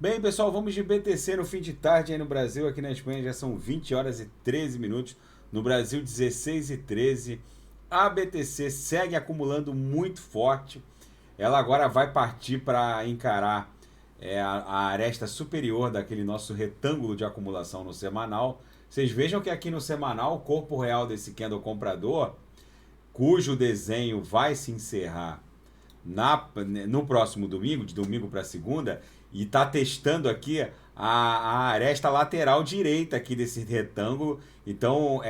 Bem, pessoal, vamos de BTC no fim de tarde aí no Brasil. Aqui na Espanha já são 20 horas e 13 minutos. No Brasil, 16 e 13. A BTC segue acumulando muito forte. Ela agora vai partir para encarar a aresta superior daquele nosso retângulo de acumulação no semanal. Vocês vejam que aqui no semanal, o corpo real desse candle comprador, cujo desenho vai se encerrar no próximo domingo, de domingo para segunda, e está testando aqui a aresta lateral direita aqui desse retângulo. Então,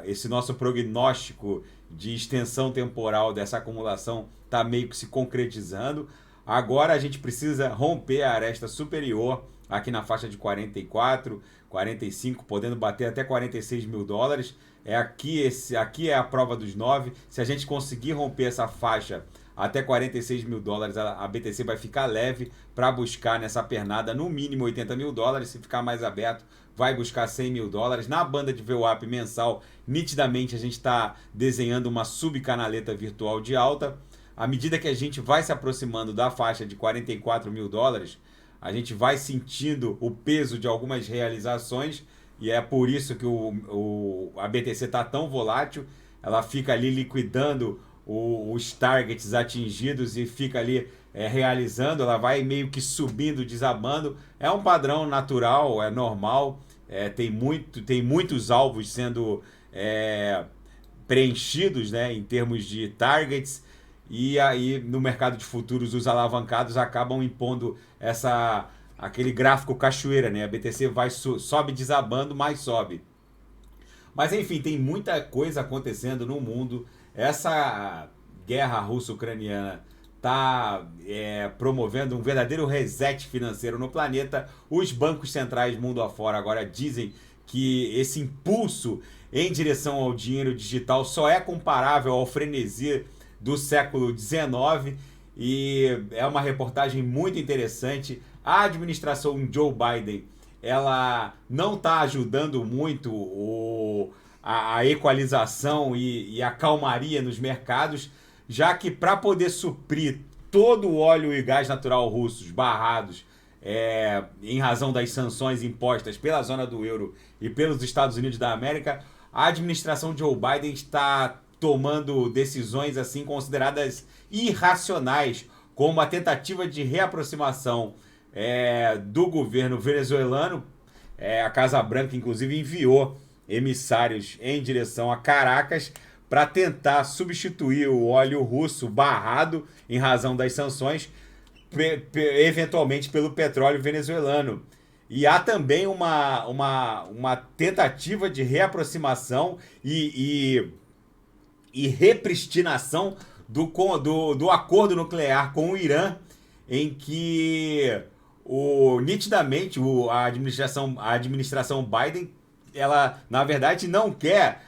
esse nosso prognóstico de extensão temporal dessa acumulação está meio que se concretizando. Agora a gente precisa romper a aresta superior aqui na faixa de 44, 45, podendo bater até 46 mil dólares. Aqui é a prova dos 9. Se a gente conseguir romper essa faixa até 46 mil dólares, a BTC vai ficar leve para buscar nessa pernada no mínimo 80 mil dólares. Se ficar mais aberto, vai buscar 100 mil dólares. Na banda de VWAP mensal, nitidamente a gente está desenhando uma subcanaleta virtual de alta. À medida que a gente vai se aproximando da faixa de 44 mil dólares, a gente vai sentindo o peso de algumas realizações, e é por isso que a BTC está tão volátil. Ela fica ali liquidando os targets atingidos e fica ali realizando. Ela vai meio que subindo, desabando. É um padrão natural, é normal. Tem muitos alvos sendo preenchidos, né, em termos de targets. E aí no mercado de futuros os alavancados acabam impondo aquele gráfico cachoeira, né? A BTC sobe desabando, mais sobe. Mas enfim, tem muita coisa acontecendo no mundo. Essa guerra russo-ucraniana está promovendo um verdadeiro reset financeiro no planeta. Os bancos centrais mundo afora agora dizem que esse impulso em direção ao dinheiro digital só é comparável ao frenesi do século XIX, e é uma reportagem muito interessante. A administração Joe Biden, ela não está ajudando muito a equalização e a calmaria nos mercados, já que para poder suprir todo o óleo e gás natural russos barrados em razão das sanções impostas pela zona do euro e pelos Estados Unidos da América, a administração Joe Biden está tomando decisões assim consideradas irracionais, como a tentativa de reaproximação do governo venezuelano. A Casa Branca, inclusive, enviou emissários em direção a Caracas para tentar substituir o óleo russo barrado em razão das sanções, eventualmente pelo petróleo venezuelano. E há também uma tentativa de reaproximação e repristinação do acordo nuclear com o Irã, em que nitidamente a administração Biden, ela na verdade não quer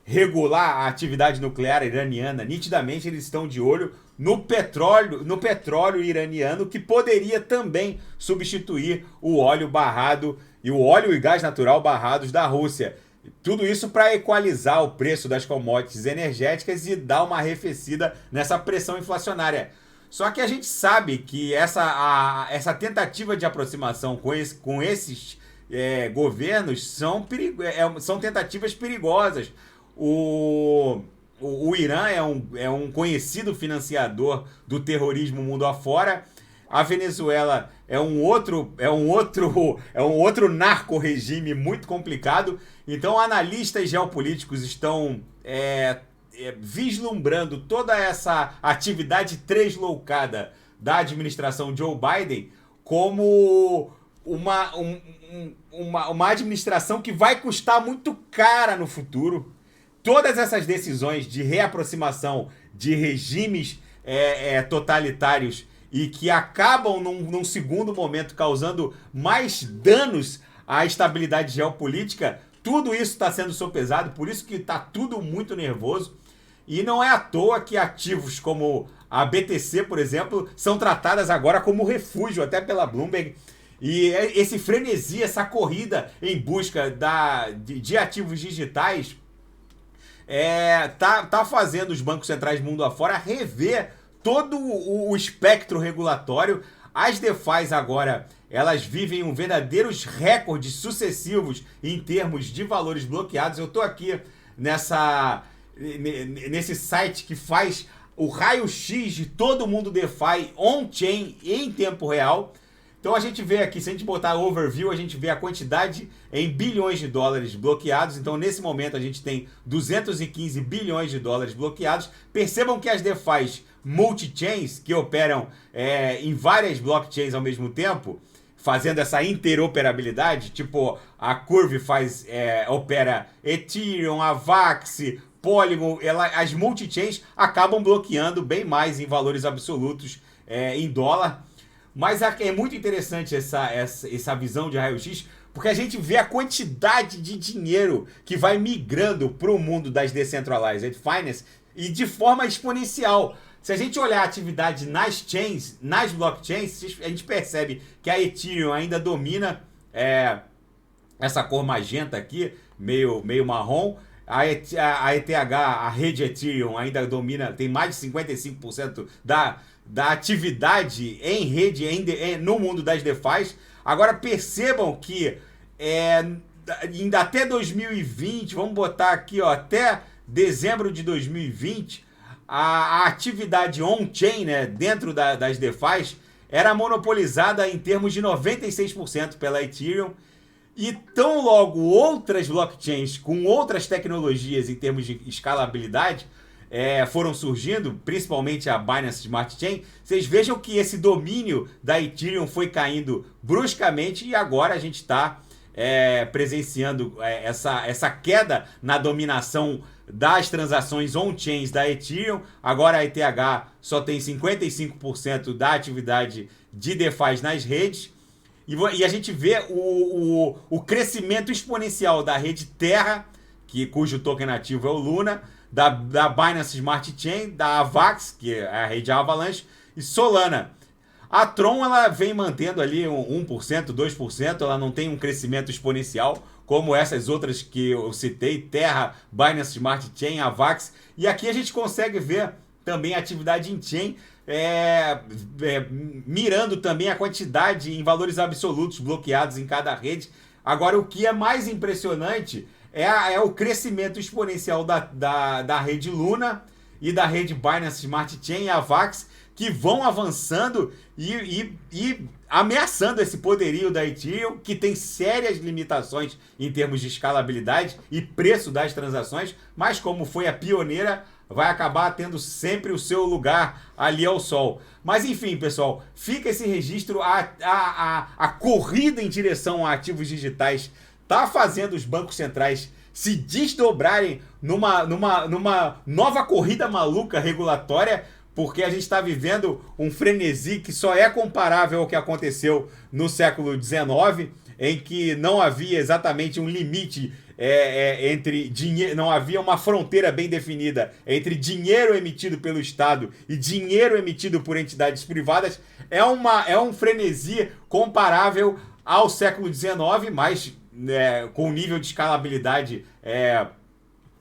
regular a atividade nuclear iraniana. Nitidamente eles estão de olho no petróleo iraniano, que poderia também substituir o óleo barrado e o óleo e gás natural barrados da Rússia. Tudo isso para equalizar o preço das commodities energéticas e dar uma arrefecida nessa pressão inflacionária. Só que a gente sabe que essa tentativa de aproximação com esses governos são tentativas perigosas. O Irã é um conhecido financiador do terrorismo mundo afora. A Venezuela é um outro narco-regime muito complicado. Então, analistas geopolíticos estão vislumbrando toda essa atividade tresloucada da administração Joe Biden como uma administração que vai custar muito cara no futuro. Todas essas decisões de reaproximação de regimes totalitários e que acabam num segundo momento causando mais danos à estabilidade geopolítica, tudo isso está sendo sopesado, por isso que está tudo muito nervoso. E não é à toa que ativos como a BTC, por exemplo, são tratadas agora como refúgio, até pela Bloomberg. E esse frenesi, essa corrida em busca de ativos digitais tá fazendo os bancos centrais mundo afora rever todo o espectro regulatório. as DeFis agora, elas vivem verdadeiros recordes sucessivos em termos de valores bloqueados. Eu estou aqui nesse site que faz o raio-x de todo mundo DeFi on-chain em tempo real. Então a gente vê aqui, se a gente botar overview, a gente vê a quantidade em bilhões de dólares bloqueados. Então nesse momento a gente tem 215 bilhões de dólares bloqueados. Percebam que as DeFis multi-chains, que operam em várias blockchains ao mesmo tempo, fazendo essa interoperabilidade, tipo a Curve opera Ethereum, Avax, Polygon, as multi-chains acabam bloqueando bem mais em valores absolutos em dólar. Mas é muito interessante essa visão de raio-x, porque a gente vê a quantidade de dinheiro que vai migrando para o mundo das Decentralized Finance e de forma exponencial. Se a gente olhar a atividade nas chains, nas blockchains, a gente percebe que a Ethereum ainda domina essa cor magenta aqui, meio marrom. A ETH, a rede Ethereum, ainda domina, tem mais de 55% da atividade em rede no mundo das DeFis. Agora percebam que ainda até 2020, vamos botar aqui, ó, até dezembro de 2020, a atividade on-chain, né, dentro das DeFis era monopolizada em termos de 96% pela Ethereum. E tão logo outras blockchains com outras tecnologias em termos de escalabilidade foram surgindo, principalmente a Binance Smart Chain, vocês vejam que esse domínio da Ethereum foi caindo bruscamente e agora a gente está presenciando essa queda na dominação das transações on-chains da Ethereum. Agora a ETH só tem 55% da atividade de DeFi nas redes. E a gente vê o crescimento exponencial da rede Terra, cujo token ativo é o Luna, da Binance Smart Chain, da Avax, que é a rede Avalanche, e Solana. A Tron ela vem mantendo ali 1%, 2%, ela não tem um crescimento exponencial, como essas outras que eu citei, Terra, Binance Smart Chain, Avax. E aqui a gente consegue ver também a atividade in-chain, mirando também a quantidade em valores absolutos bloqueados em cada rede. Agora, o que é mais impressionante é o crescimento exponencial da rede Luna e da rede Binance Smart Chain e Avax, que vão avançando e ameaçando esse poderio da Ethereum, que tem sérias limitações em termos de escalabilidade e preço das transações, mas como foi a pioneira, vai acabar tendo sempre o seu lugar ali ao sol. Mas enfim, pessoal, fica esse registro. A corrida em direção a ativos digitais está fazendo os bancos centrais se desdobrarem numa nova corrida maluca regulatória, porque a gente está vivendo um frenesi que só é comparável ao que aconteceu no século XIX, em que não havia exatamente um limite entre dinheiro, não havia uma fronteira bem definida entre dinheiro emitido pelo Estado e dinheiro emitido por entidades privadas. É um frenesi comparável ao século XIX, mas com nível de escalabilidade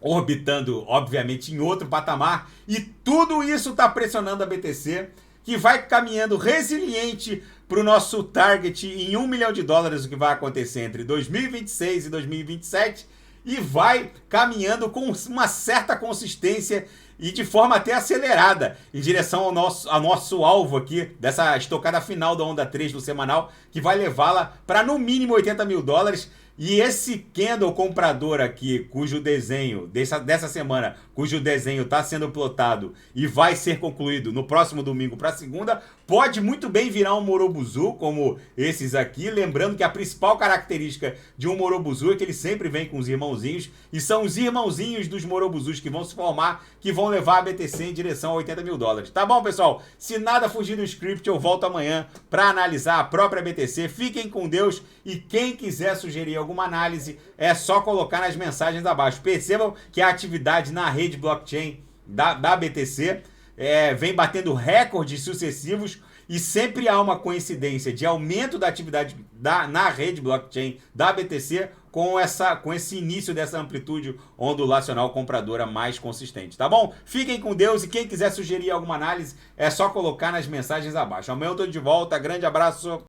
orbitando, obviamente, em outro patamar. E tudo isso está pressionando a BTC, que vai caminhando resiliente para o nosso target em $1 milhão, o que vai acontecer entre 2026 e 2027, e vai caminhando com uma certa consistência e de forma até acelerada em direção ao nosso alvo aqui, dessa estocada final da onda 3 do semanal, que vai levá-la para no mínimo $80 mil. E esse candle comprador aqui, cujo desenho, dessa semana, cujo desenho está sendo plotado e vai ser concluído no próximo domingo para segunda, pode muito bem virar um Morobuzu, como esses aqui. Lembrando que a principal característica de um Morobuzu é que ele sempre vem com os irmãozinhos, e são os irmãozinhos dos Morobuzus que vão se formar, que vão levar a BTC em direção a $80 mil. Tá bom, pessoal? Se nada fugir do script, eu volto amanhã para analisar a própria BTC. Fiquem com Deus, e quem quiser sugerir alguma análise, é só colocar nas mensagens abaixo. Percebam que a atividade na rede blockchain da BTC vem batendo recordes sucessivos, e sempre há uma coincidência de aumento da atividade na rede blockchain da BTC com esse início dessa amplitude ondulacional compradora mais consistente, tá bom? Fiquem com Deus e quem quiser sugerir alguma análise é só colocar nas mensagens abaixo. Amanhã eu tô de volta, grande abraço.